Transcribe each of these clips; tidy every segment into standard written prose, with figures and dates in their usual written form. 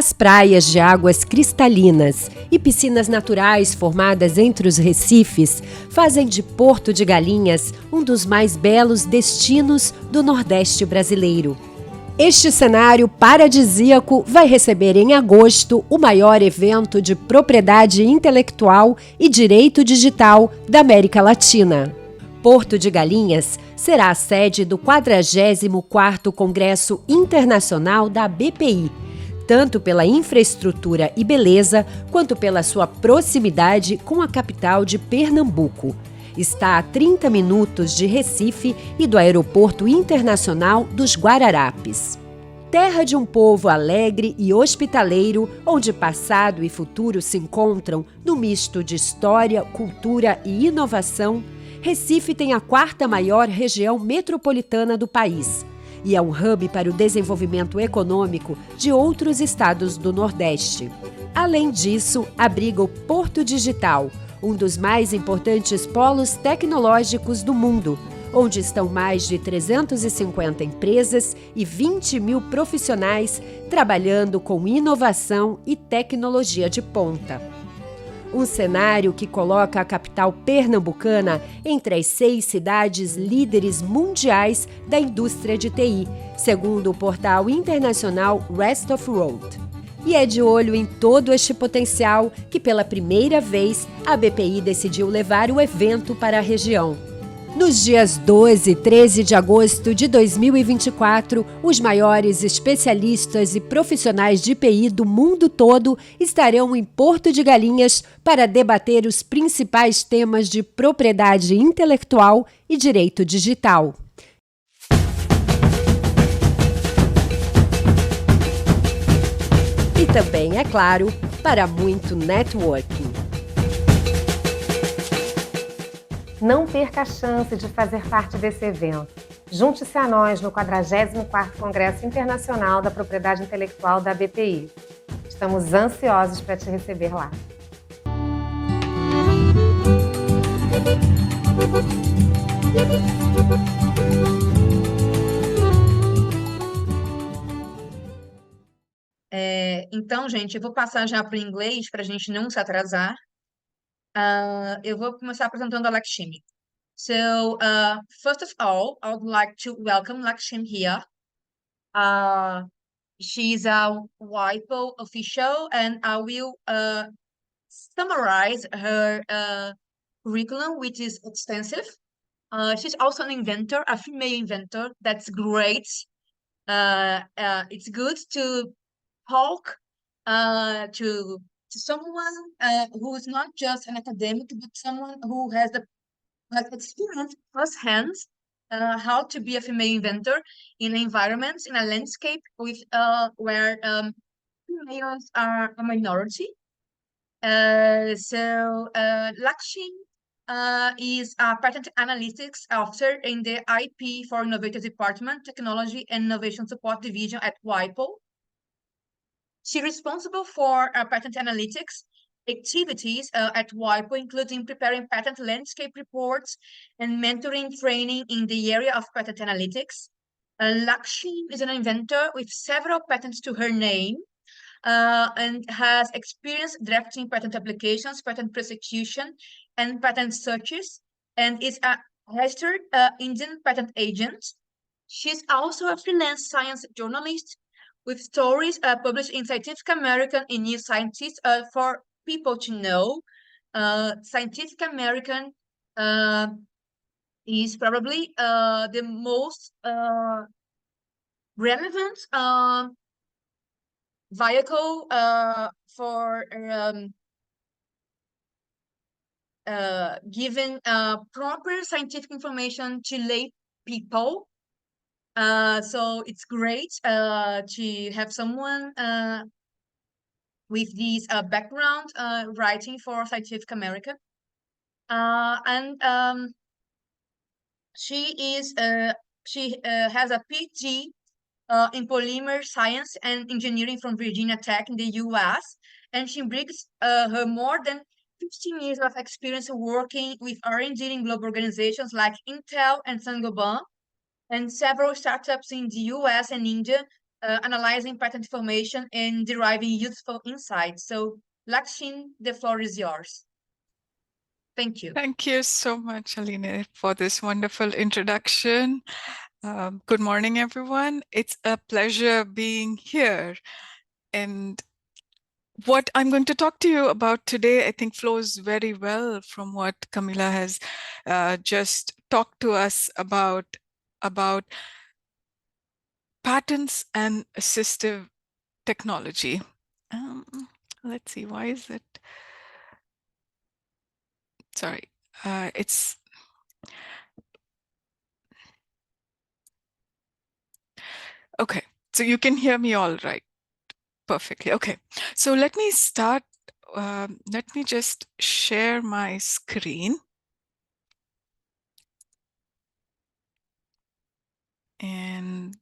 As praias de águas cristalinas e piscinas naturais formadas entre os recifes fazem de Porto de Galinhas um dos mais belos destinos do Nordeste brasileiro. Este cenário paradisíaco vai receber em agosto o maior evento de propriedade intelectual e direito digital da América Latina. Porto de Galinhas será a sede do 44º Congresso Internacional da BPI, tanto pela infraestrutura e beleza, quanto pela sua proximidade com a capital de Pernambuco. Está a 30 minutos de Recife e do Aeroporto Internacional dos Guararapes. Terra de um povo alegre e hospitaleiro, onde passado e futuro se encontram no misto de história, cultura e inovação, Recife tem a 4ª maior região metropolitana do país e é um hub para o desenvolvimento econômico de outros estados do Nordeste. Além disso, abriga o Porto Digital, um dos mais importantes polos tecnológicos do mundo, onde estão mais de 350 empresas e 20 mil profissionais trabalhando com inovação e tecnologia de ponta. Um cenário que coloca a capital pernambucana entre as 6 cidades líderes mundiais da indústria de TI, segundo o portal internacional Rest of World. E é de olho em todo este potencial que, pela primeira vez, a BPI decidiu levar o evento para a região. Nos dias 12 e 13 de agosto de 2024, os maiores especialistas e profissionais de TI do mundo todo estarão em Porto de Galinhas para debater os principais temas de propriedade intelectual e direito digital. E também, é claro, para muito networking. Não perca a chance de fazer parte desse evento. Junte-se a nós no 44º Congresso Internacional da Propriedade Intelectual da BPI. Estamos ansiosos para te receber lá. Então, gente, eu vou passar já para o inglês para a gente não se atrasar. Eu vou começar apresentando a Lakshmi. So, first of all, I would like to welcome Lakshmi here. She's a WIPO official, and I will summarize her curriculum, which is extensive. She's also an inventor, a female inventor. That's great. It's good to talk to someone who is not just an academic, but someone who has experienced firsthand how to be a female inventor in environments, in a landscape with where females are a minority. Lakshmi is a patent analytics officer in the IP for Innovators Department, Technology and Innovation Support Division at WIPO. She's responsible for patent analytics activities at WIPO, including preparing patent landscape reports and mentoring training in the area of patent analytics. Lakshmi is an inventor with several patents to her name and has experience drafting patent applications, patent prosecution, and patent searches, and is a registered Indian patent agent. She's also a freelance science journalist with stories published in Scientific American and New Scientist for people to know. Scientific American is probably the most relevant vehicle for giving proper scientific information to lay people. So it's great to have someone with this background writing for Scientific American. She has a PhD in polymer science and engineering from Virginia Tech in the US, and she brings her more than 15 years of experience working with R&D in global organizations like Intel and Saint-Gobain, and several startups in the US and India analyzing patent information and deriving useful insights. So, Lakshmi, the floor is yours. Thank you. Thank you so much, Aline, for this wonderful introduction. Good morning, everyone. It's a pleasure being here. And what I'm going to talk to you about today, I think flows very well from what Camila has just talked to us about patents and assistive technology. Let's see, why is it? Sorry, it's okay. So you can hear me all right. Perfectly. Okay. So let me start. Let me just share my screen. And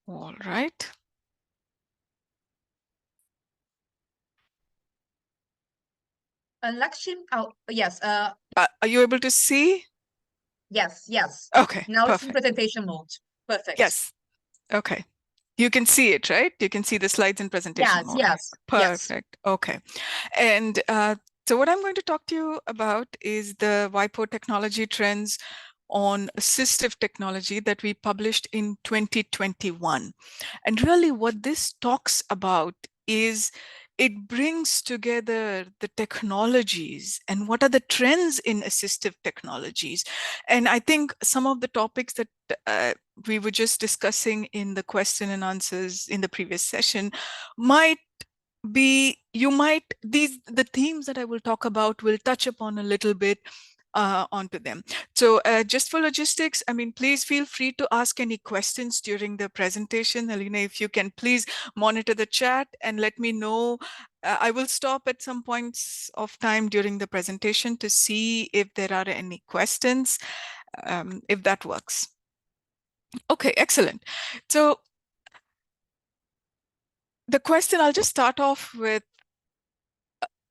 all right. Lakshmi, oh, yes. Are you able to see? Yes. Okay. Now perfect. it's in presentation mode. Perfect. Yes. Okay. You can see it, right? You can see the slides in presentation mode. Yes. Perfect. Okay. And so what I'm going to talk to you about is the WIPO technology trends on assistive technology that we published in 2021. And really what this talks about is it brings together the technologies and what are the trends in assistive technologies. And I think some of the topics that we were just discussing in the question and answers in the previous session might be, the themes that I will talk about will touch upon a little bit onto them. So just for logistics, I mean, please feel free to ask any questions during the presentation. Alina, if you can please monitor the chat and let me know. I will stop at some points of time during the presentation to see if there are any questions, if that works. Okay, excellent. So the question, I'll just start off with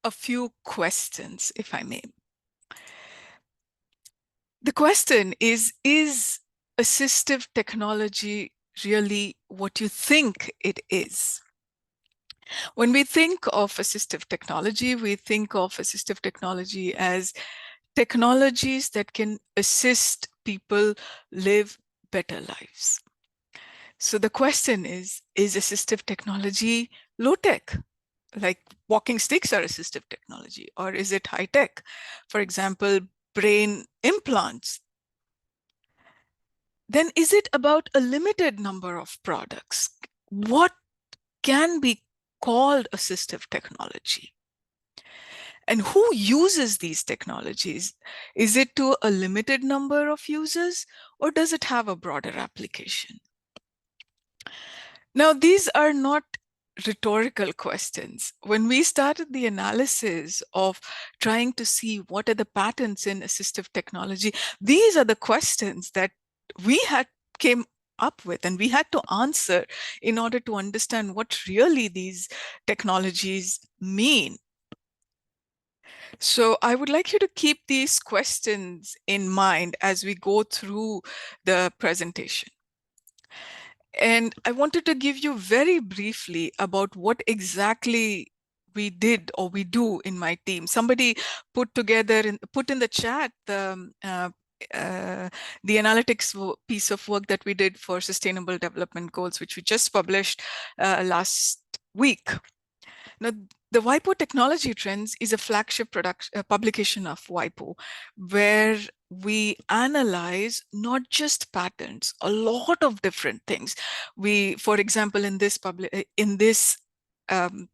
a few questions, if I may. The question is assistive technology really what you think it is? When we think of assistive technology, we think of assistive technology as technologies that can assist people live better lives. So the question is assistive technology low-tech? Like walking sticks are assistive technology, or is it high-tech? For example, brain implants. Then is it about a limited number of products? What can be called assistive technology? And who uses these technologies? Is it to a limited number of users, or does it have a broader application? Now, these are not rhetorical questions. When we started the analysis of trying to see what are the patterns in assistive technology, these are the questions that we came up with and we had to answer in order to understand what really these technologies mean. So I would like you to keep these questions in mind as we go through the presentation. And I wanted to give you very briefly about what exactly we did or we do in my team. Somebody put in the chat the analytics piece of work that we did for Sustainable Development Goals, which we just published last week. Now, the WIPO Technology Trends is a flagship publication of WIPO, where we analyze not just patents, a lot of different things. For example, in this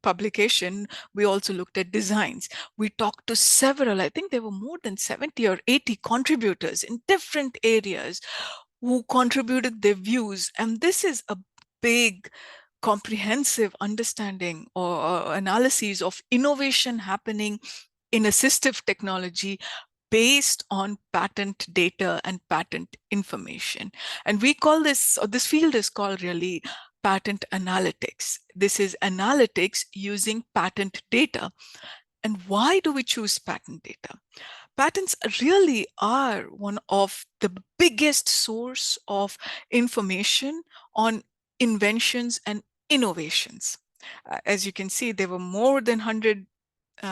publication, we also looked at designs. We talked to several, I think there were more than 70 or 80 contributors in different areas who contributed their views. And this is a big, comprehensive understanding or analyses of innovation happening in assistive technology based on patent data and patent information. And we call this, or this field is called really patent analytics. This is analytics using patent data. And why do we choose patent data? patents really are one of the biggest source of information on inventions and innovations. As you can see, there were more than 100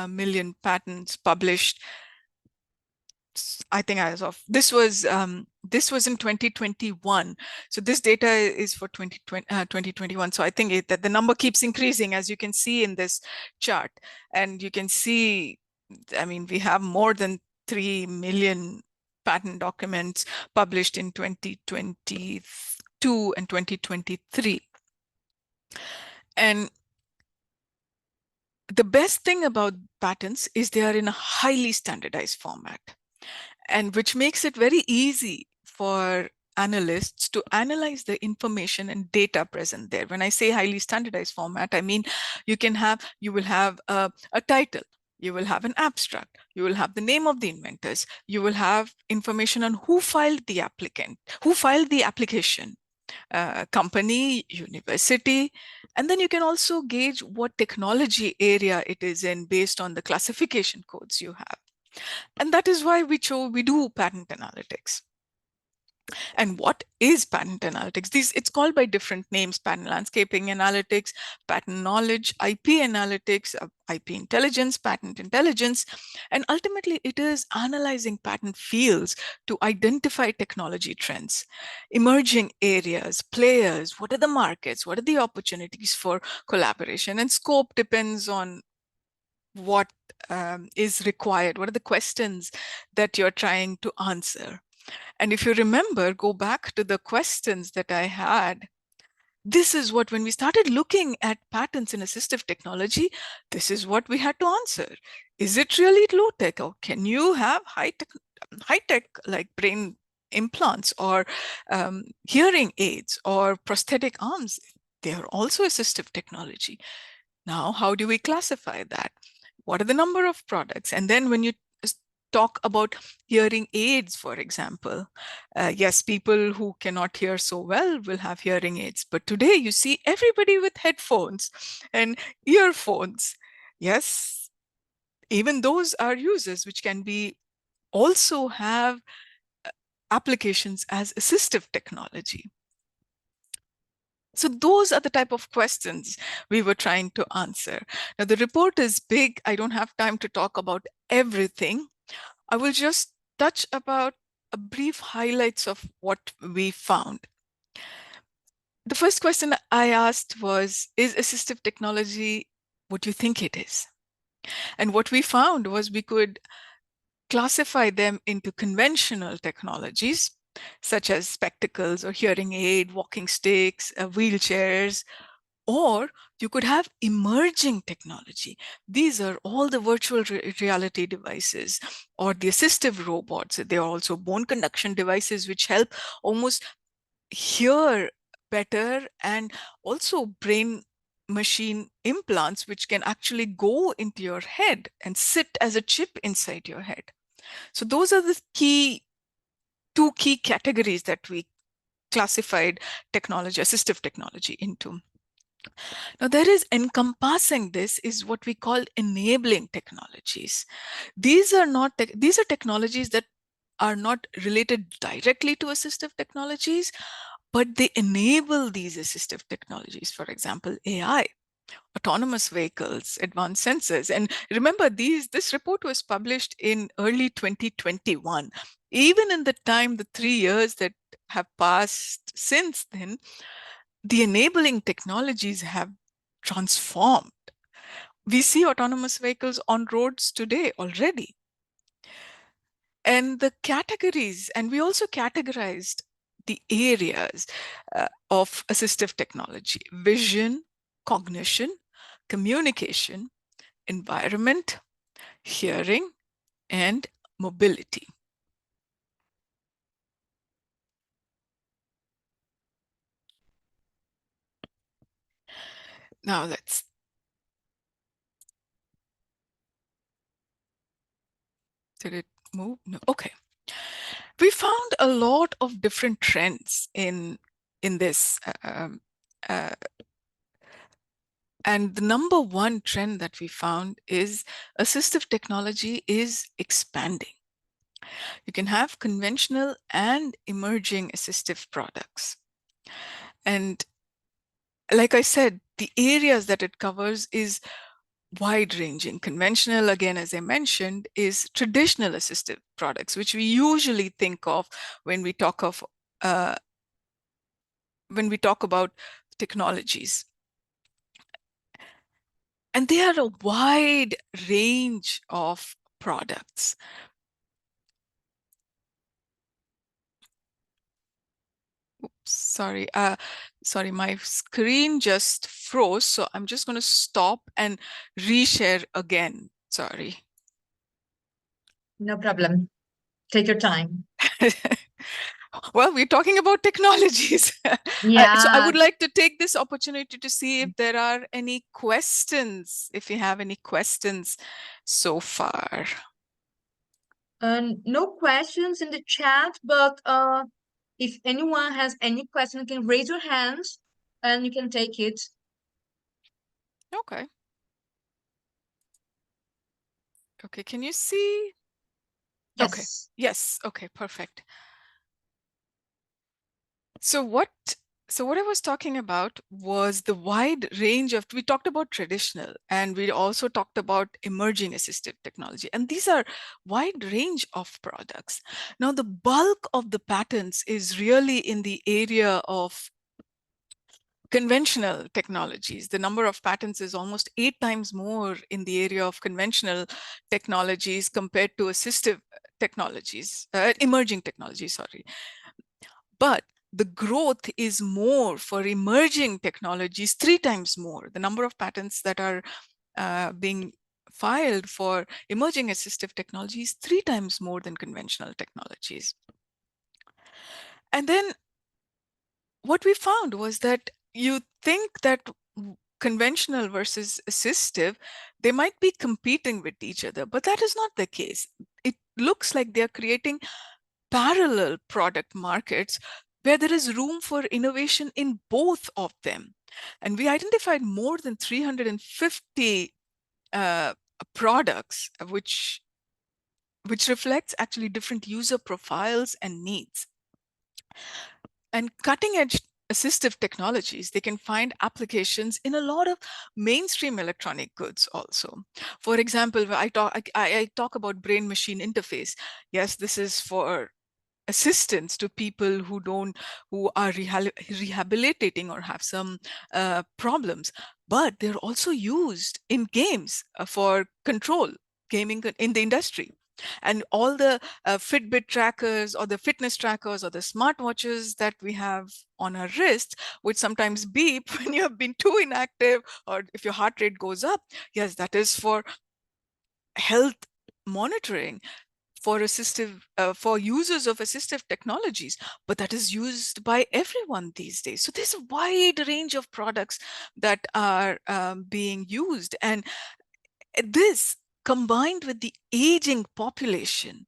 million patents published. I think as of this was in 2021. So this data is for 2021. So I think that the number keeps increasing, as you can see in this chart. And you can see, I mean, we have more than 3 million patent documents published in 2022 and 2023. And the best thing about patents is they are in a highly standardized format, and which makes it very easy for analysts to analyze the information and data present there. When I say highly standardized format, I mean you will have a title, you will have an abstract, you will have the name of the inventors, you will have information on who filed the application, company, university, and then you can also gauge what technology area it is in based on the classification codes you have. And that is why we do patent analytics. And what is patent analytics? It's called by different names: patent landscaping analytics, patent knowledge, IP analytics, IP intelligence, patent intelligence. And ultimately, it is analyzing patent fields to identify technology trends, emerging areas, players, what are the markets, what are the opportunities for collaboration, and scope depends on what is required, what are the questions that you're trying to answer. And if you remember, go back to the questions that I had. This is what, when we started looking at patents in assistive technology, this is what we had to answer. Is it really low tech, or can you have high tech like brain implants or hearing aids or prosthetic arms? They are also assistive technology. Now, how do we classify that? What are the number of products? And then when you talk about hearing aids, for example, yes, people who cannot hear so well will have hearing aids. But today you see everybody with headphones and earphones. Yes, even those are users which can be also have applications as assistive technology. So those are the type of questions we were trying to answer. Now, the report is big. I don't have time to talk about everything. I will just touch about a brief highlights of what we found. The first question I asked was, is assistive technology what you think it is? And what we found was we could classify them into conventional technologies, such as spectacles or hearing aid, walking sticks, wheelchairs, or you could have emerging technology. These are all the virtual reality devices or the assistive robots. They are also bone conduction devices which help almost hear better, and also brain machine implants which can actually go into your head and sit as a chip inside your head. So those are the two key categories that we classified technology, assistive technology, into. Now, there is encompassing this is what we call enabling technologies. These are technologies that are not related directly to assistive technologies, but they enable these assistive technologies. For example, AI, autonomous vehicles, advanced sensors. And remember, this report was published in early 2021. Even in the 3 years that have passed since then, the enabling technologies have transformed. We see autonomous vehicles on roads today already. And the categories, and we also categorized the areas of assistive technology: vision, cognition, communication, environment, hearing, and mobility. Now did it move? No, okay. We found a lot of different trends in this. And the number one trend that we found is assistive technology is expanding. You can have conventional and emerging assistive products. And like I said, the areas that it covers is wide-ranging. Conventional, again, as I mentioned, is traditional assistive products, which we usually think of when we talk about technologies. And they are a wide range of products. Oops, sorry, my screen just froze, so I'm just going to stop and reshare again. Sorry. No problem. Take your time. Well, we're talking about technologies. So I would like to take this opportunity to see if there are any questions, if you have any questions so far. No questions in the chat, but if anyone has any question, you can raise your hands and you can take it. Okay. Okay, can you see? Yes. Okay. Yes. Okay, perfect. So what I was talking about was the wide range of, we talked about traditional and we also talked about emerging assistive technology. And these are wide range of products. Now, the bulk of the patents is really in the area of conventional technologies. The number of patents is almost 8 times more in the area of conventional technologies compared to assistive technologies, emerging technologies, sorry. But the growth is more for emerging technologies, 3 times more. The number of patents that are being filed for emerging assistive technologies, 3 times more than conventional technologies. And then what we found was that you think that conventional versus assistive, they might be competing with each other, but that is not the case. It looks like they're creating parallel product markets where there is room for innovation in both of them. And we identified more than 350 products, which reflects actually different user profiles and needs. And cutting edge assistive technologies, they can find applications in a lot of mainstream electronic goods also. For example, I talk about brain machine interface. Yes, this is for assistance to people who are rehabilitating or have some problems, but they're also used in games for control, gaming in the industry. And all the Fitbit trackers or the fitness trackers or the smartwatches that we have on our wrist would sometimes beep when you have been too inactive or if your heart rate goes up. Yes, that is for health monitoring, for users of assistive technologies, but that is used by everyone these days. So there's a wide range of products that are being used, and this combined with the aging population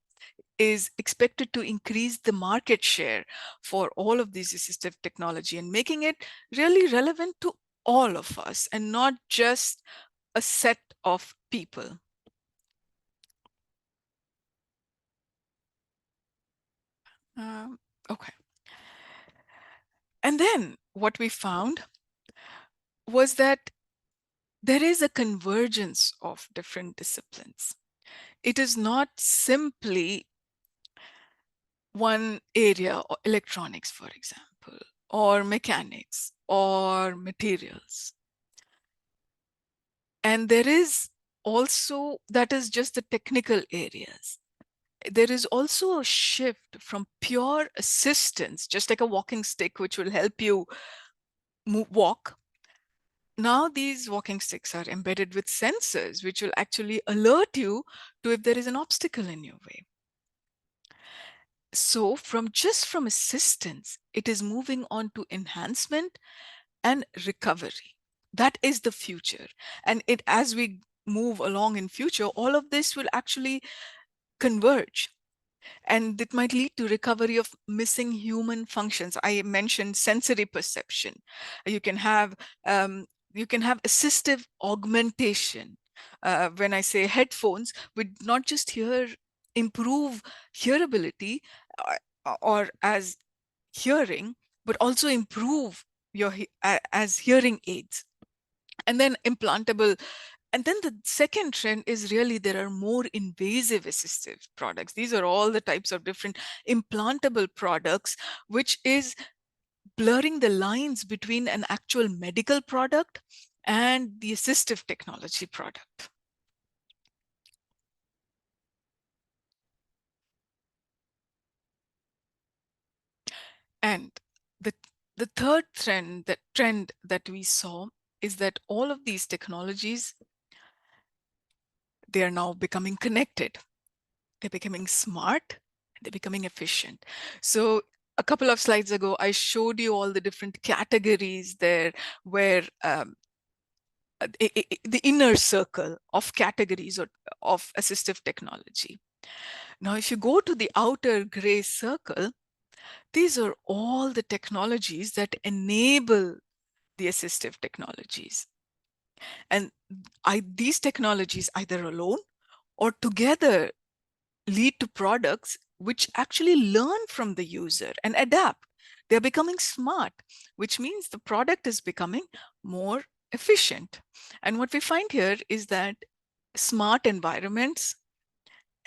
is expected to increase the market share for all of these assistive technology and making it really relevant to all of us and not just a set of people. Okay. And then what we found was that there is a convergence of different disciplines. It is not simply one area, or electronics, for example, or mechanics, or materials. And there is also, that is just the technical areas. There is also a shift from pure assistance, just like a walking stick, which will help you walk. Now these walking sticks are embedded with sensors, which will actually alert you to if there is an obstacle in your way. So from assistance, it is moving on to enhancement and recovery. That is the future. And as we move along in future, all of this will actually converge. And it might lead to recovery of missing human functions. I mentioned sensory perception. You can have assistive augmentation. When I say headphones, we not just hear improve hearability or as hearing, but also improve your as hearing aids. And then implantable. And then the second trend is really there are more invasive assistive products. These are all the types of different implantable products, which is blurring the lines between an actual medical product and the assistive technology product. And the third trend that we saw is that all of these technologies, they are now becoming connected. They're becoming smart, they're becoming efficient. So a couple of slides ago, I showed you all the different categories there where the inner circle of categories of assistive technology. Now, if you go to the outer gray circle, these are all the technologies that enable the assistive technologies. And these technologies, either alone or together, lead to products which actually learn from the user and adapt. They're becoming smart, which means the product is becoming more efficient. And what we find here is that smart environments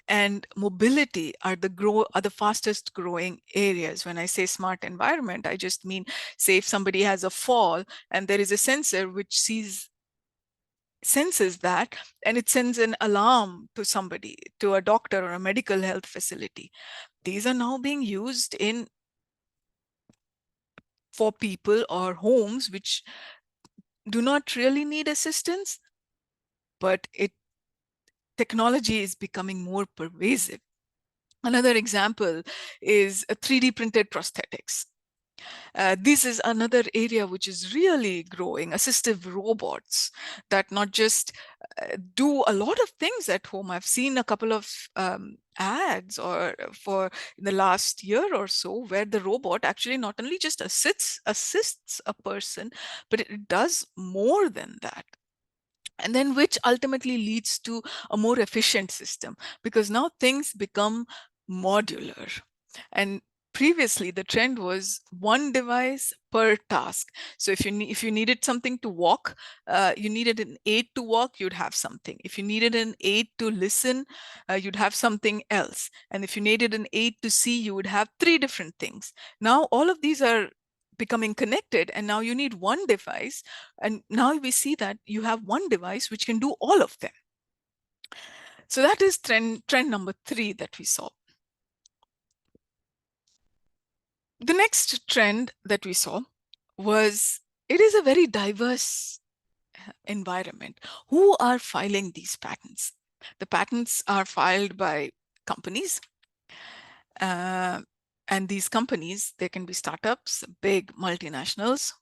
and mobility are the fastest growing areas. When I say smart environment, I just mean, say if somebody has a fall and there is a sensor which senses that, and it sends an alarm to somebody, to a doctor or a medical health facility. These are now being used for people or homes which do not really need assistance, but technology is becoming more pervasive. Another example is 3D printed prosthetics. This is another area which is really growing, assistive robots that not just do a lot of things at home. I've seen a couple of ads for the last year or so where the robot actually not only just assists a person, but it does more than that. And then which ultimately leads to a more efficient system, because now things become modular. And previously the trend was one device per task. So if you needed something to walk, you needed an aid to walk, you'd have something. If you needed an aid to listen, you'd have something else. And if you needed an aid to see, you would have 3 different things. Now all of these are becoming connected, and now you need one device, and now we see that you have one device which can do all of them. So that is trend number 3 that we saw. The next trend that we saw was, it is a very diverse environment. Who are filing these patents? The patents are filed by companies. And these companies, they can be startups, big multinationals.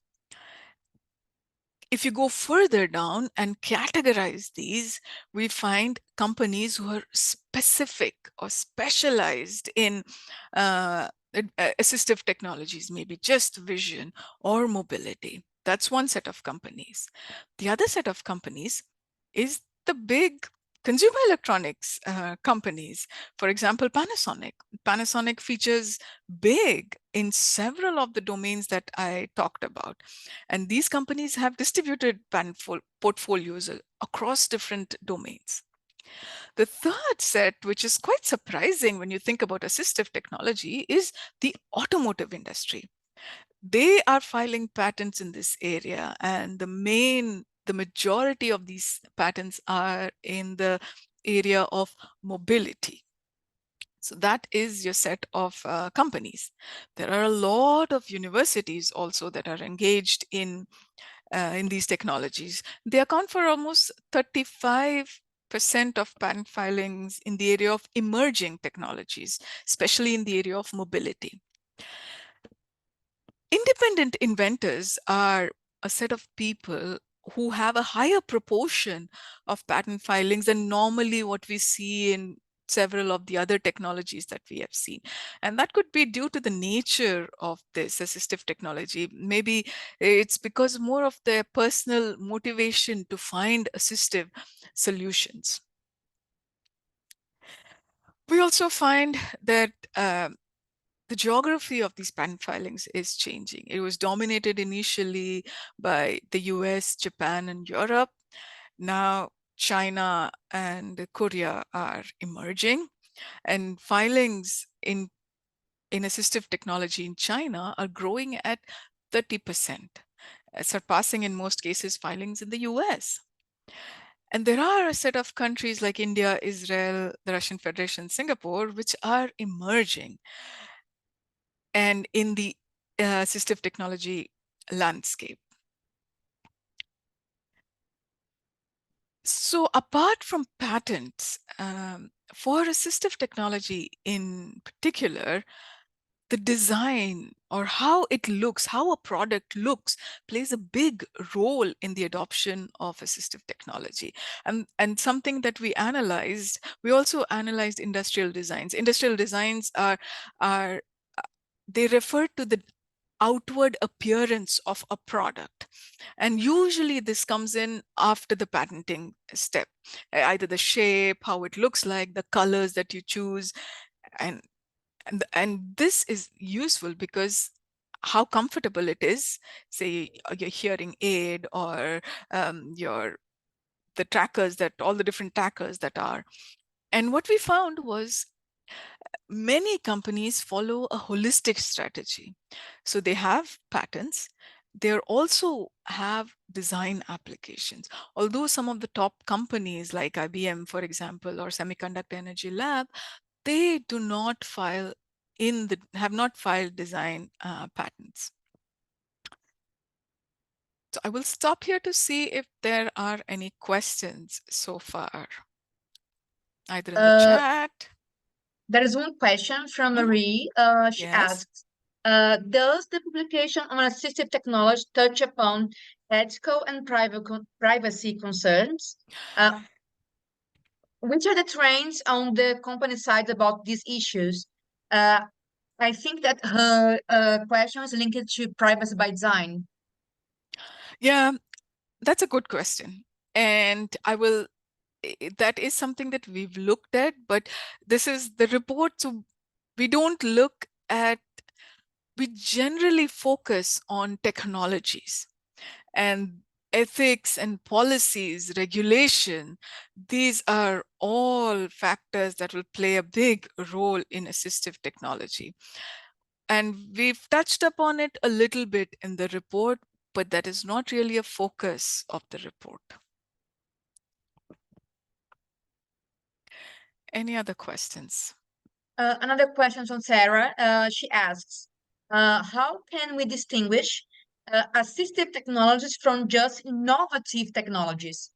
If you go further down and categorize these, we find companies who are specific or specialized in assistive technologies, maybe just vision or mobility. That's one set of companies. The other set of companies is the big consumer electronics companies. For example, Panasonic. Panasonic features big in several of the domains that I talked about. And these companies have distributed patent portfolios across different domains. The third set, which is quite surprising when you think about assistive technology, is the automotive industry. They are filing patents in this area, and the majority of these patents are in the area of mobility. So that is your set of companies. There are a lot of universities also that are engaged in these technologies. They account for almost 35% of patent filings in the area of emerging technologies, especially in the area of mobility. Independent inventors are a set of people who have a higher proportion of patent filings than normally what we see in several of the other technologies that we have seen. And that could be due to the nature of this assistive technology. Maybe it's because more of their personal motivation to find assistive solutions. We also find that the geography of these patent filings is changing. It was dominated initially by the US, Japan, and Europe. Now China and Korea are emerging, and filings in assistive technology in China are growing at 30%, surpassing in most cases filings in the US. And there are a set of countries like India, Israel, the Russian Federation, Singapore, which are emerging and in the assistive technology landscape. So apart from patents, for assistive technology in particular, the design or how it looks, how a product looks, plays a big role in the adoption of assistive technology. And something that we analyzed, we also analyzed industrial designs. Industrial designs are they refer to the outward appearance of a product. And usually this comes in after the patenting step, either the shape, how it looks like, the colors that you choose. And this is useful because how comfortable it is, say your hearing aid or the trackers, that all the different trackers that are. And what we found was many companies follow a holistic strategy. So they have patents. They also have design applications. Although some of the top companies like IBM, for example, or Semiconductor Energy Lab, they do not file have not filed design patents. So I will stop here to see if there are any questions so far, either in the chat. There is one question from Marie. She Yes. asks, does the publication on assistive technology touch upon ethical and privacy concerns? Which are the trends on the company side about these issues? I think that her question is linked to privacy by design. Yeah, that's a good question. And that is something that we've looked at, but this is the report. So we don't look at, we generally focus on technologies and ethics and policies, regulation. These are all factors that will play a big role in assistive technology. And we've touched upon it a little bit in the report, but that is not really a focus of the report. Any other questions? Another question from Sarah. She asks, how can we distinguish assistive technologies from just innovative technologies?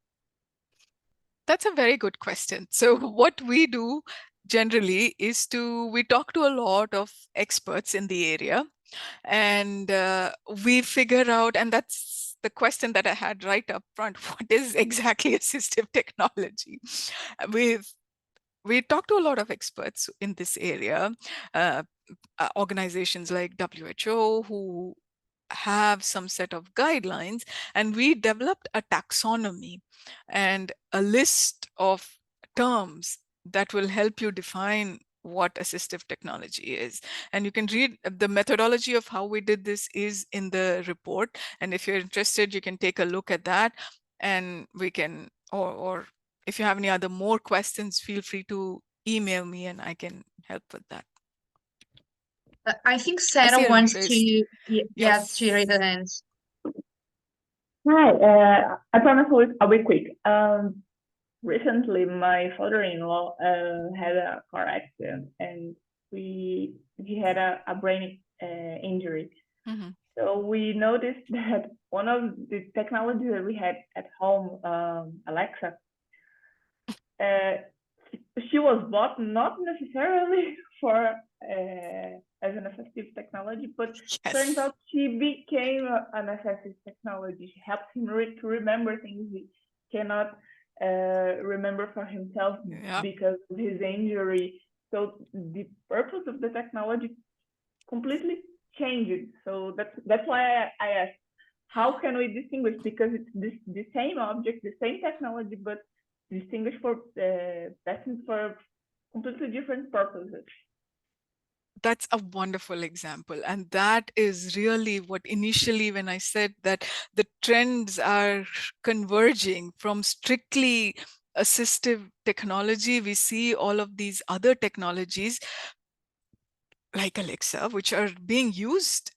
That's a very good question. So what we do generally is we talk to a lot of experts in the area, and we figure out, and that's the question that I had right up front, what is exactly assistive technology? We talk to a lot of experts in this area, organizations like WHO who have some set of guidelines, and we developed a taxonomy and a list of terms that will help you define what assistive technology is. And you can read the methodology of how we did this is in the report. And if you're interested, you can take a look at that, and we can, or if you have any other more questions, feel free to email me and I can help with that. I think Sarah wants to, yes, to raise her hands. Hi, I promise I'll be quick. Recently, my father-in-law had a car accident, and he had a brain injury. Mm-hmm. So we noticed that one of the technologies that we had at home, Alexa, she was bought not necessarily for as an assistive technology, but yes, turns out she became an assistive technology. She helps him to remember things he cannot remember for himself because of his injury. So the purpose of the technology completely changed. So that's why I asked, how can we distinguish? Because it's the same object, the same technology, but distinguish for patents for completely different purposes. That's a wonderful example. And that is really what initially, when I said that the trends are converging from strictly assistive technology, we see all of these other technologies like Alexa, which are being used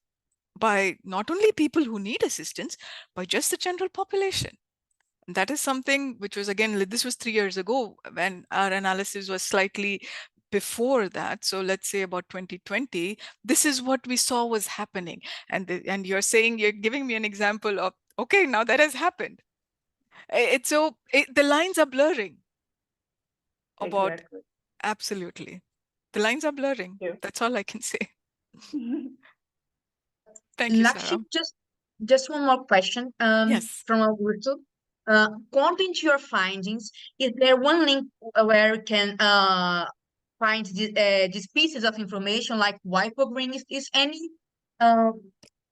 by not only people who need assistance, but just the general population. And that is something which was, again, this was 3 years ago when our analysis was slightly before that. So let's say about 2020, this is what we saw was happening. And you're saying, you're giving me an example of, okay, now that has happened. The lines are blurring about, Exactly. absolutely. The lines are blurring. Yeah. That's all I can say. Thank you, Sarah. Lakshmi, just one more question Yes. from our YouTube. According to your findings, is there one link where you can find these pieces of information like WIPO Green? Is any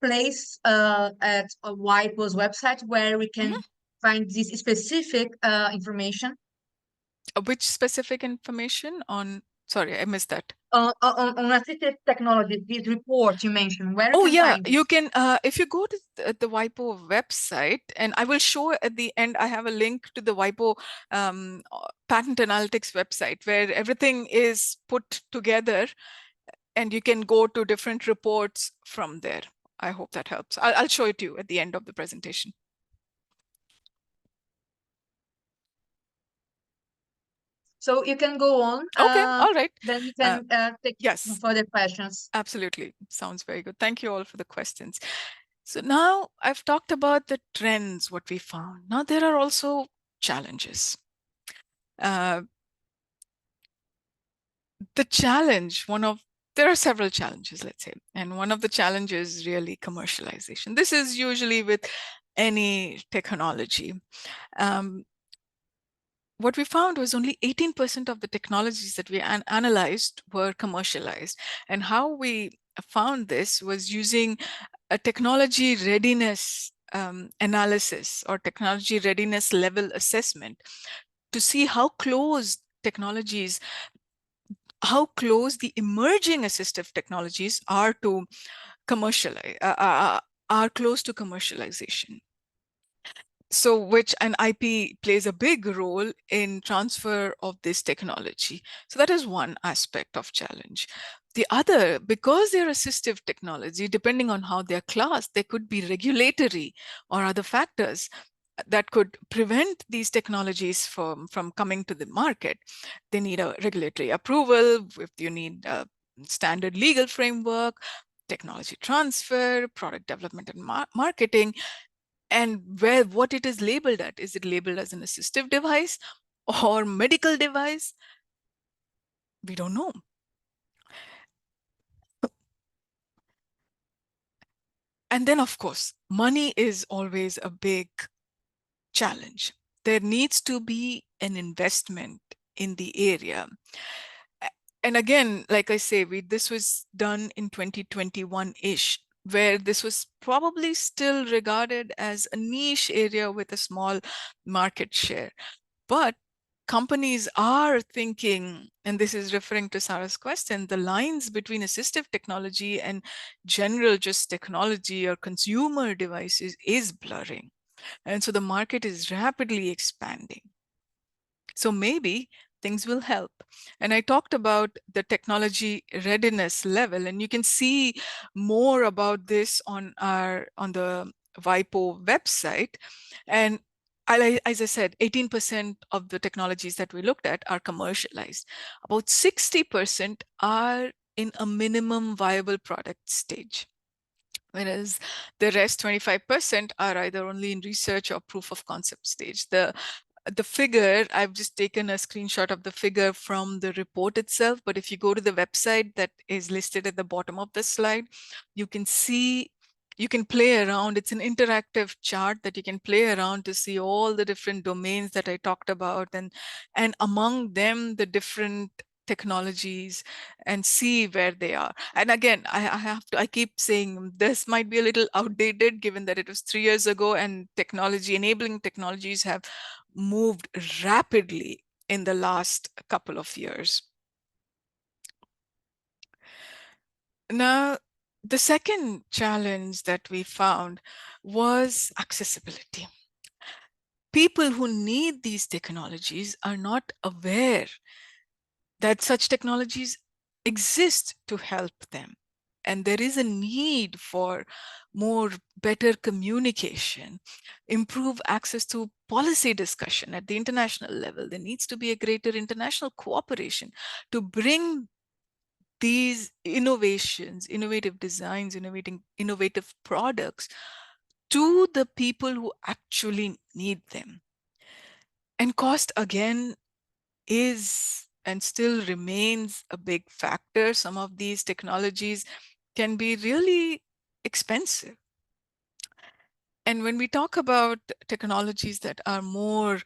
place at WIPO's website where we can find this specific information? Which specific information on? Sorry, I missed that. On assistive technology, this report you mentioned, where Oh you can yeah, find you this? can, if you go to the WIPO website, and I will show at the end, I have a link to the WIPO patent analytics website where everything is put together and you can go to different reports from there. I hope that helps. I'll show it to you at the end of the presentation. So you can go on. Okay, all right. Then we can take yes, further questions. Absolutely. Sounds very good. Thank you all for the questions. So now I've talked about the trends, what we found. Now there are also challenges. The challenge, there are several challenges, let's say, and one of the challenges is really commercialization. This is usually with any technology. What we found was only 18% of the technologies that we analyzed were commercialized. And how we found this was using a technology readiness analysis or technology readiness level assessment to see how close technologies, how close the emerging assistive technologies are to commercialize, are close to commercialization. So which an IP plays a big role in transfer of this technology. So that is one aspect of challenge. The other, because they're assistive technology, depending on how they're classed, there could be regulatory or other factors that could prevent these technologies from coming to the market. They need a regulatory approval, if you need a standard legal framework, technology transfer, product development and marketing, and what it is labeled at. Is it labeled as an assistive device or medical device? We don't know. And then, of course, money is always a big challenge. There needs to be an investment in the area. And again, like I say, this was done in 2021-ish, where this was probably still regarded as a niche area with a small market share. But companies are thinking, and this is referring to Sarah's question, the lines between assistive technology and general just technology or consumer devices is blurring. And so the market is rapidly expanding. So maybe things will help. And I talked about the technology readiness level, and you can see more about this on the WIPO website. And as I said, 18% of the technologies that we looked at are commercialized. About 60% are in a minimum viable product stage, whereas the rest 25% are either only in research or proof of concept stage. The figure, I've just taken a screenshot of the figure from the report itself, but if you go to the website that is listed at the bottom of the slide, you can see, you can play around. It's an interactive chart that you can play around to see all the different domains that I talked about, and among them, the different technologies, and see where they are. And again, I keep saying this might be a little outdated given that it was 3 years ago, and enabling technologies have moved rapidly in the last couple of years. Now, the second challenge that we found was accessibility. People who need these technologies are not aware that such technologies exist to help them. And there is a need for better communication, improve access to policy discussion at the international level. There needs to be a greater international cooperation to bring these innovations, innovative designs, innovative products to the people who actually need them. And cost, again, is and still remains a big factor. Some of these technologies can be really expensive. And when we talk about technologies that are more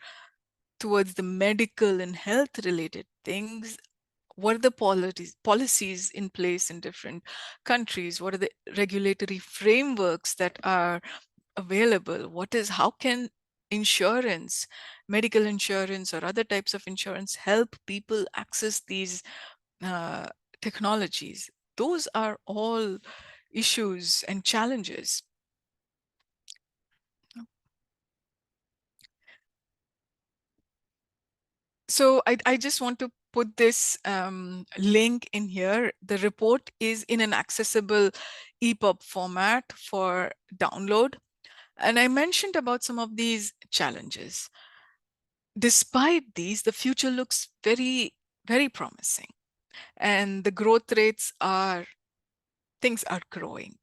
towards the medical and health related things, what are the policies in place in different countries? What are the regulatory frameworks that are available? How can insurance, medical insurance or other types of insurance help people access these technologies? Those are all issues and challenges. So I just want to put this link in here. The report is in an accessible EPUB format for download. And I mentioned about some of these challenges. Despite these, the future looks very, very promising. And the growth rates things are growing,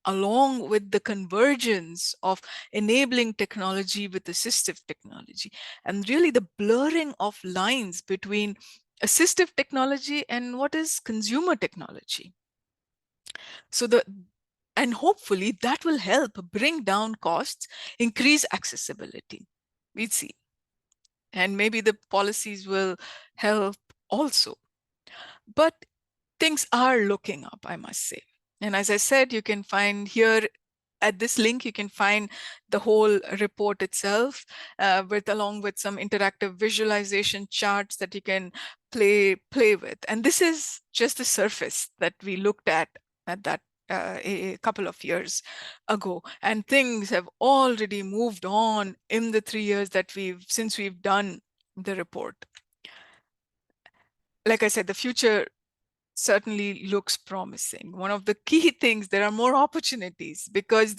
along with the convergence of enabling technology with assistive technology, and really the blurring of lines between assistive technology and what is consumer technology. And hopefully that will help bring down costs, increase accessibility. We see. And maybe the policies will help also. But things are looking up, I must say. And as I said, you can find here at this link, you can find the whole report itself along with some interactive visualization charts that you can play with. And this is just the surface that we looked at that a couple of years ago. And things have already moved on in the 3 years that since we've done the report. Like I said, the future certainly looks promising. One of the key things, there are more opportunities because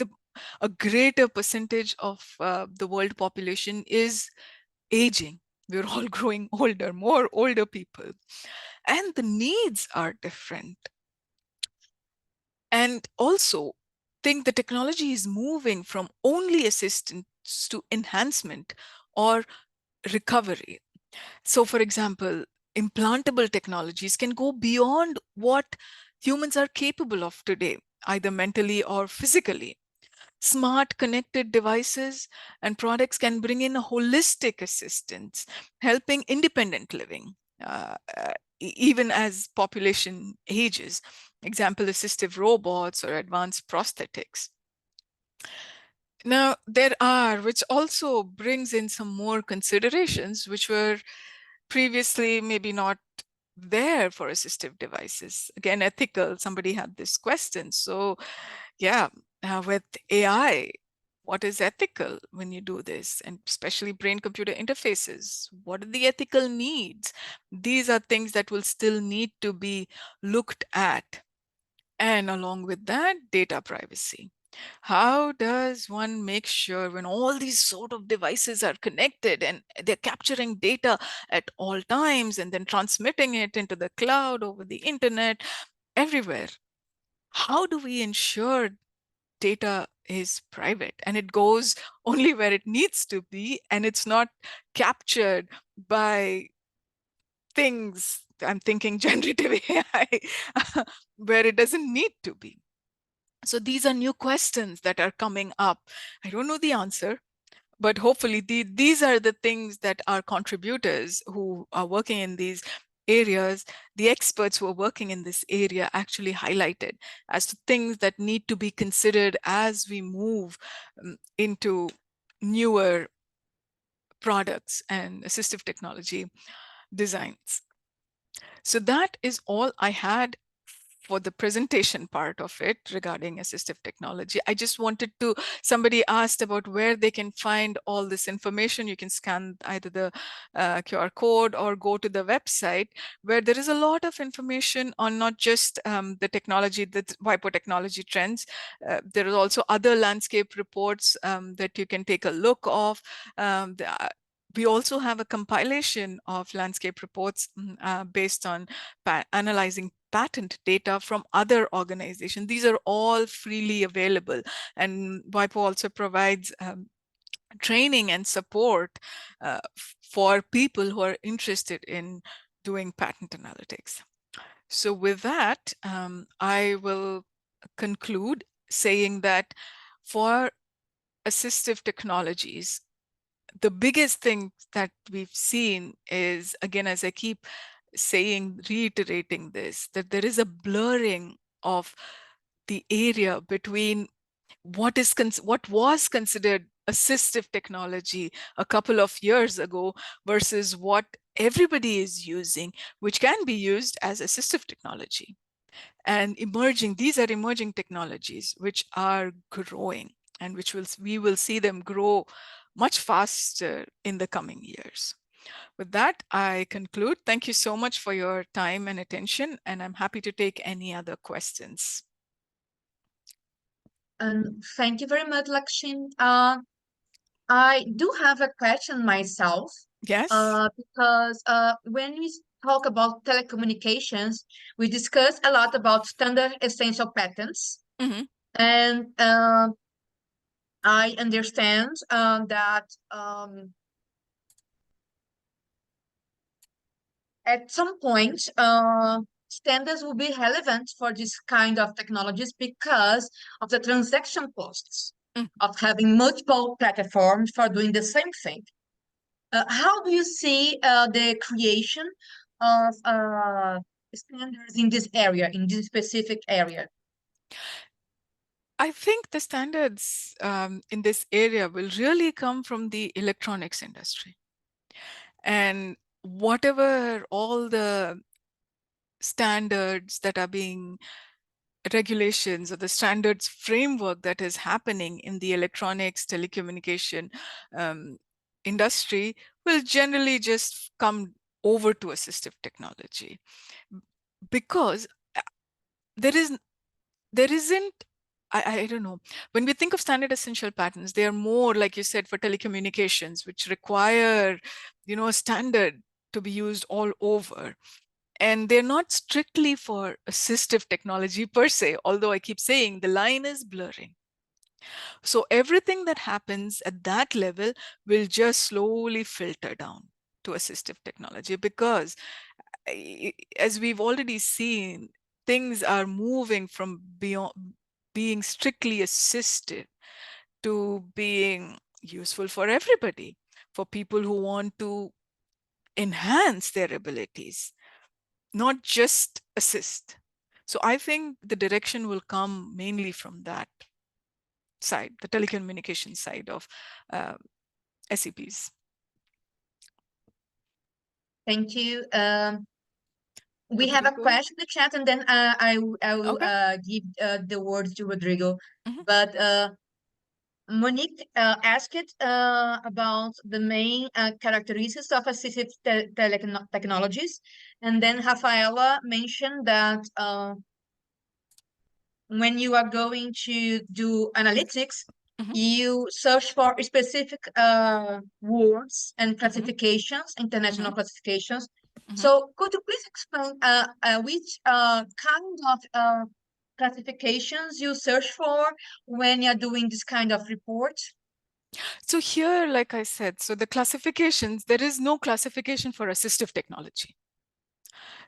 a greater percentage of the world population is aging. We're all growing older, more older people. And the needs are different. And also, think the technology is moving from only assistance to enhancement or recovery. So for example, implantable technologies can go beyond what humans are capable of today, either mentally or physically. Smart connected devices and products can bring in a holistic assistance, helping independent living, even as population ages. Example, assistive robots or advanced prosthetics. Now, which also brings in some more considerations, which were previously maybe not there for assistive devices. Again, ethical, somebody had this question. So yeah, with AI, what is ethical when you do this? And especially brain-computer interfaces, what are the ethical needs? These are things that will still need to be looked at. And along with that, data privacy. How does one make sure when all these sort of devices are connected and they're capturing data at all times and then transmitting it into the cloud, over the internet, everywhere? How do we ensure data is private and it goes only where it needs to be and it's not captured by things, I'm thinking generative AI, where it doesn't need to be? So these are new questions that are coming up. I don't know the answer, but hopefully these are the things that our contributors who are working in these areas, the experts who are working in this area actually highlighted as to things that need to be considered as we move into newer products and assistive technology designs. So that is all I had for the presentation part of it regarding assistive technology. I just wanted to, somebody asked about where they can find all this information. You can scan either the QR code or go to the website, where there is a lot of information on not just the technology, the WIPO technology trends. There are also other landscape reports that you can take a look of. We also have a compilation of landscape reports based on analyzing patent data from other organizations. These are all freely available, and WIPO also provides training and support for people who are interested in doing patent analytics. So with that, I will conclude saying that for assistive technologies, the biggest thing that we've seen is, again, as I keep saying, reiterating this, that there is a blurring of the area between what was considered assistive technology a couple of years ago versus what everybody is using, which can be used as assistive technology. And these are emerging technologies which are growing, and we will see them grow much faster in the coming years. With that, I conclude. Thank you so much for your time and attention, and I'm happy to take any other questions. Thank you very much, Lakshmi. I do have a question myself. Yes. Because when we talk about telecommunications, we discuss a lot about standard essential patents. Mm-hmm. And I understand that at some point, standards will be relevant for this kind of technologies because of the transaction costs of having multiple platforms for doing the same thing. How do you see the creation of standards in this area, in this specific area? I think the standards in this area will really come from the electronics industry. And whatever all the standards that are being regulations or the standards framework that is happening in the electronics telecommunication industry will generally just come over to assistive technology, because there isn't, I don't know, when we think of standard essential patents, they are more, like you said, for telecommunications, which require, a standard to be used all over. And they're not strictly for assistive technology per se, although I keep saying the line is blurring. So everything that happens at that level will just slowly filter down to assistive technology, because as we've already seen, things are moving from beyond being strictly assistive to being useful for everybody, for people who want to enhance their abilities, not just assist. So I think the direction will come mainly from that side, the telecommunication side of SEPs. Thank you. We have a question in the chat, and then I will give the word to Rodrigo. Mm-hmm. But Monique asked about the main characteristics of assistive technologies, and then Rafaela mentioned that when you are going to do analytics, you search for specific words and classifications, international classifications. So could you please explain which kind of classifications you search for when you're doing this kind of report? So here, like I said, so the classifications, there is no classification for assistive technology.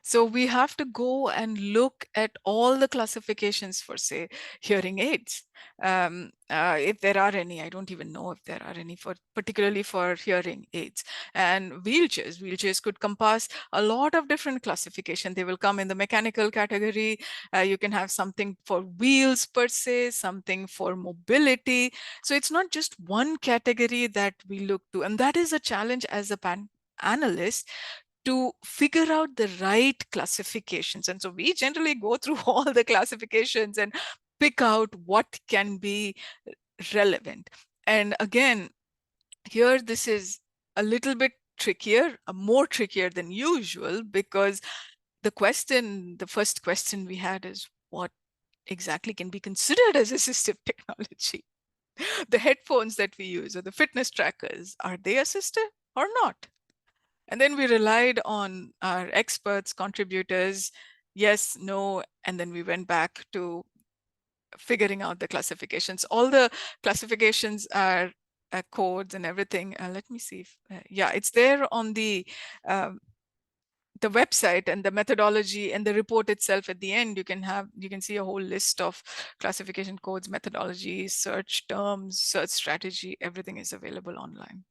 So we have to go and look at all the classifications for, say, hearing aids. If there are any, I don't even know if there are any, particularly for hearing aids. And wheelchairs could compass a lot of different classification. They will come in the mechanical category. You can have something for wheels per se, something for mobility. So it's not just one category that we look to. And that is a challenge as a patent analyst, to figure out the right classifications. And so we generally go through all the classifications and pick out what can be relevant. And again, here this is a little bit trickier, more trickier than usual, because the first question we had is, what exactly can be considered as assistive technology? The headphones that we use or the fitness trackers, are they assistive or not? And then we relied on our experts, contributors, yes, no, and then we went back to figuring out the classifications. All the classifications are codes and everything. Let me see if, yeah, it's there on the website, and the methodology and the report itself. At the end, you can see a whole list of classification codes, methodologies, search terms, search strategy. Everything is available online.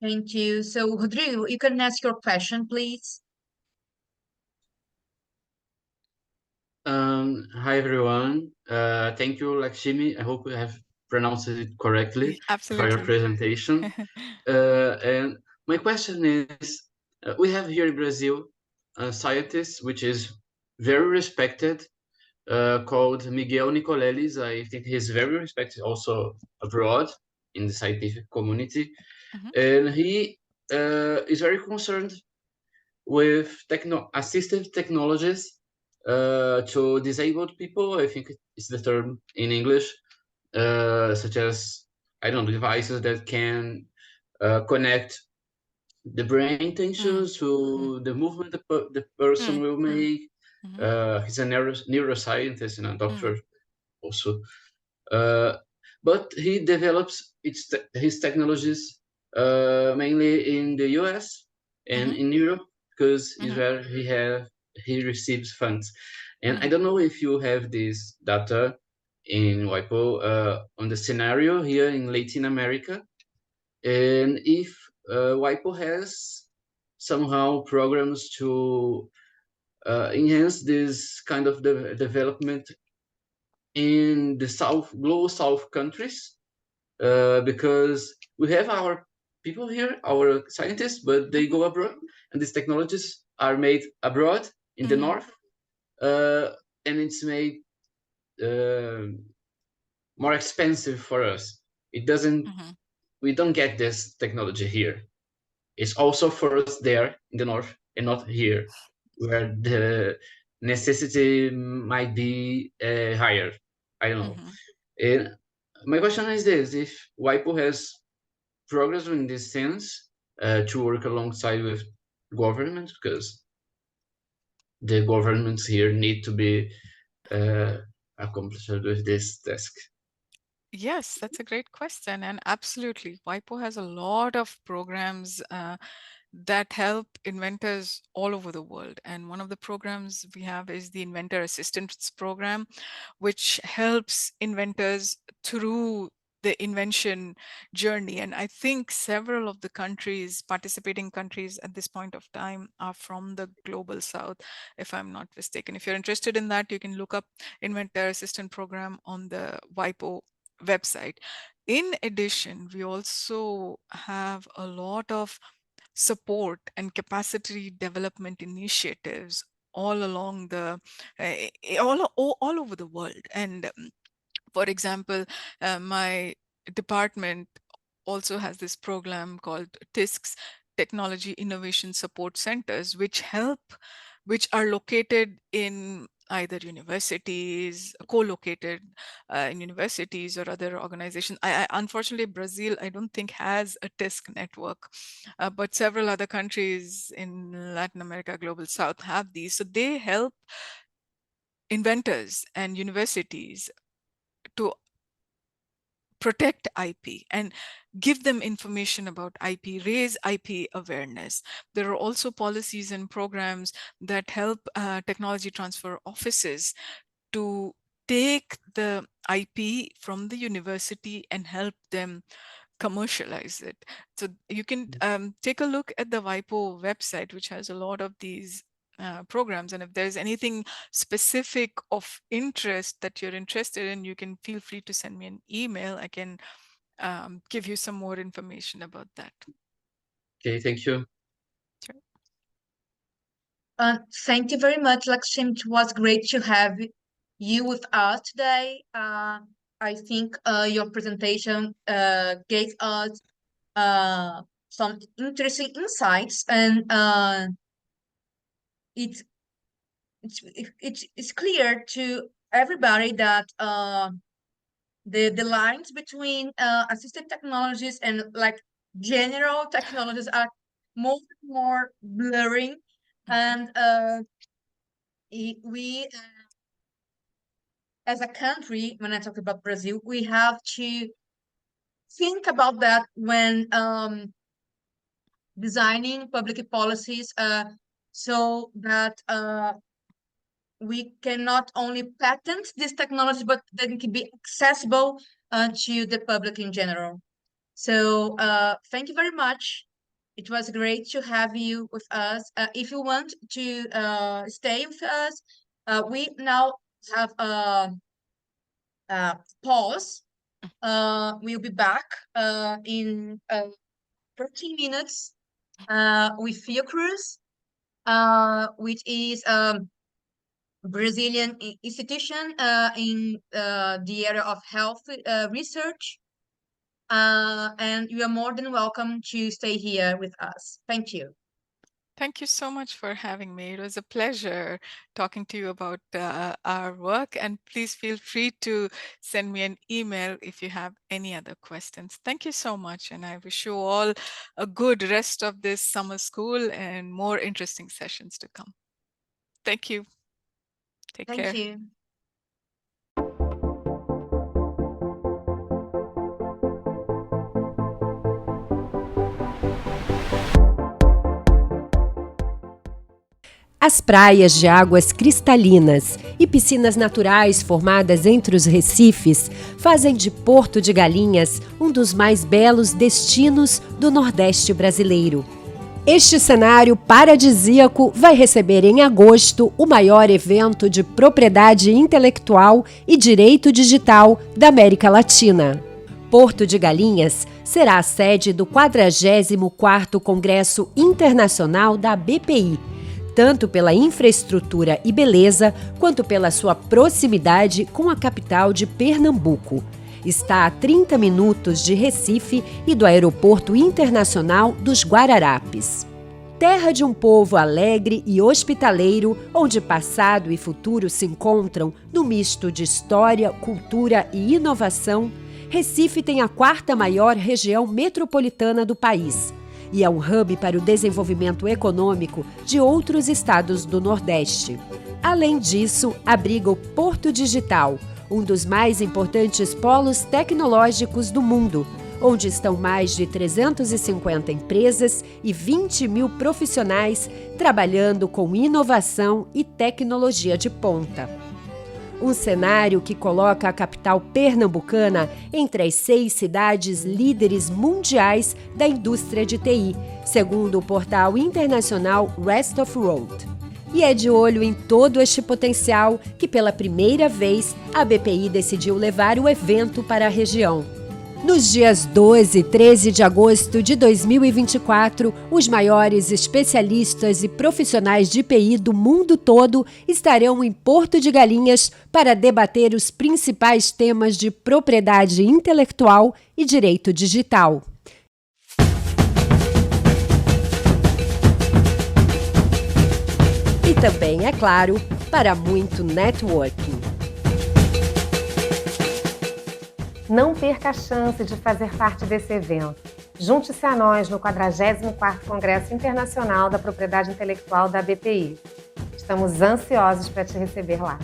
Thank you. So, Rodrigo, you can ask your question, please. Hi, everyone. Thank you, Lakshmi. I hope I have pronounced it correctly. Absolutely. For your presentation. And my question is, we have here in Brazil a scientist which is very respected, called Miguel Nicoleles. I think he's very respected also abroad in the scientific community. And he is very concerned with assistive technologies to disabled people. I think it's the term in English, such as, I don't know, devices that can connect the brain tensions to the movement the person will make. He's a neuroscientist and a doctor also. But he develops his technologies mainly in the US and in Europe, because is where he receives funds. And I don't know if you have this data in WIPO on the scenario here in Latin America, and if WIPO has somehow programs to enhance this kind of development in the global South countries, because we have our people here, our scientists, but they go abroad, and these technologies are made abroad in the North, and it's made more expensive for us. It doesn't. We don't get this technology here. It's also for us there in the North and not here, where the necessity might be higher. I don't know. And my question is this: if WIPO has progress in this sense to work alongside with government, because the governments here need to be accomplished with this task. Yes, that's a great question. And absolutely, WIPO has a lot of programs that help inventors all over the world. And one of the programs we have is the Inventor Assistance Program, which helps inventors through the invention journey. And I think several of the participating countries at this point of time are from the global South, if I'm not mistaken. If you're interested in that, you can look up Inventor Assistance Program on the WIPO website. In addition, we also have a lot of support and capacity development initiatives all along all over the world. And for example, my department also has this program called TISCs, Technology Innovation Support Centers, which are located in either universities, co-located in universities or other organizations. Unfortunately, Brazil, I don't think has a TISC network, but several other countries in Latin America, Global South have these. So they help inventors and universities to protect IP and give them information about IP, raise IP awareness. There are also policies and programs that help technology transfer offices to take the IP from the university and help them commercialize it. So you can take a look at the WIPO website, which has a lot of these programs. And if there's anything specific of interest that you're interested in, you can feel free to send me an email. I can give you some more information about that. Okay, thank you. Thank you very much, Lakshmi. It was great to have you with us today. I think your presentation gave us some interesting insights, and it's clear to everybody that the lines between assistive technologies and like general technologies are more and more blurring, and we as a country, when I talk about Brazil, we have to think about that when designing public policies, so that we can not only patent this technology, but that it can be accessible to the public in general. So thank you very much. It was great to have you with us. If you want to stay with us, we now have a pause. We'll be back in 13 minutes with Fiocruz, which is Brazilian institution in the area of health research. And you are more than welcome to stay here with us. Thank you. Thank you so much for having me. It was a pleasure talking to you about our work, and please feel free to send me an email if you have any other questions. Thank you so much, and I wish you all a good rest of this summer school and more interesting sessions to come. Thank you. Take care. Thank you. As praias de águas cristalinas e piscinas naturais formadas entre os recifes fazem de Porto de Galinhas um dos mais belos destinos do Nordeste brasileiro. Este cenário paradisíaco vai receber em agosto o maior evento de propriedade intelectual e direito digital da América Latina. Porto de Galinhas será a sede do 44º Congresso Internacional da BPI, tanto pela infraestrutura e beleza, quanto pela sua proximidade com a capital de Pernambuco. Está a 30 minutos de Recife e do Aeroporto Internacional dos Guararapes. Terra de um povo alegre e hospitaleiro, onde passado e futuro se encontram no misto de história, cultura e inovação, Recife tem a 4ª maior região metropolitana do país e é um hub para o desenvolvimento econômico de outros estados do Nordeste. Além disso, abriga o Porto Digital, um dos mais importantes polos tecnológicos do mundo, onde estão mais de 350 empresas e 20 mil profissionais trabalhando com inovação e tecnologia de ponta. Um cenário que coloca a capital pernambucana entre as 6 cidades líderes mundiais da indústria de TI, segundo o portal internacional Rest of World. E é de olho em todo este potencial que, pela primeira vez, a BPI decidiu levar o evento para a região. Nos dias 12 e 13 de agosto de 2024, os maiores especialistas e profissionais de TI do mundo todo estarão em Porto de Galinhas para debater os principais temas de propriedade intelectual e direito digital. E também, é claro, para muito networking. Não perca a chance de fazer parte desse evento. Junte-se a nós no 44º Congresso Internacional da Propriedade Intelectual da BPI. Estamos ansiosos para te receber lá.